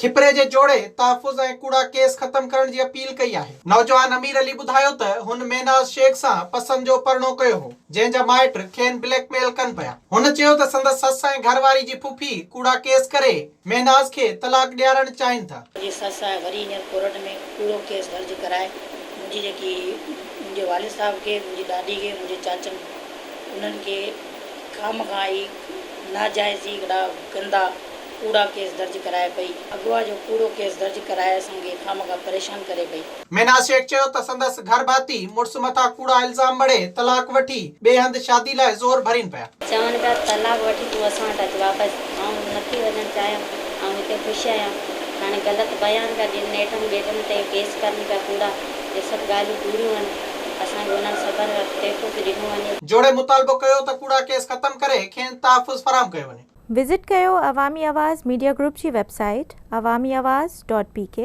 खिपरे जे जोड़े तहफ़ुज़ ऐं कूड़ा केस ख़त्म करण जी अपील कई आहे। नौजवान अमीर अली ॿुधायो त हुन मेहनाज़ शेख सां पसंदि जो परिणो कयो हो, जंहिंजा माइट खेनि ब्लैकमेल कनि पिया। हुन चयो त संदसि ससु ऐं घरवारी जी फुफी कूड़ा केस करे मेहनाज़ खे तलाक ॾियारणु चाहिनि था। मुंहिंजी ससु आहे वरी हींअर कोर्ट में कूड़ो केस दर्ज कराए मुंहिंजी जेकी मुंहिंजे वालिद साहब खे, मुंहिंजी दादी खे, मुंहिंजे चाचनि उन्हनि खे खामखाई नाजाइज़ी हिकिड़ा गंदा कूड़ा केस दर्ज कराए पई। अगवा जो कूड़ो केस दर्ज कराए असांखे खामखा परेशान करे पई। मेहनाज़ शेख चयो त संदसि घर भाती मुड़ुस मथां कूड़ा इल्ज़ाम मड़े तलाक वठी ॿिए हंधि शादी लाइ ज़ोर भरीनि पिया। चवनि पिया तलाक वठी तूं असां वटि अच वापसि। आउं नथी वञणु चाहियां, आउं हिते ख़ुशि आहियां। हाणे ग़लति बयान पिया ॾियनि, नेठनि ॿेटनि ते केस करनि पिया कूड़ा। इहे सभु ॻाल्हियूं पूरियूं आहिनि। असांखे उन्हनि सभु तहफ़ुज़ ॾिनो वञे। जोड़े मुतालबो कयो त कूड़ा केस ख़त्म करे खेनि तहफ़ुज़ फराहम कयो वञे। विज़िट कयो अवामी आवाज़ मीडिया ग्रुप जी वेबसाइट awamiawaz.pk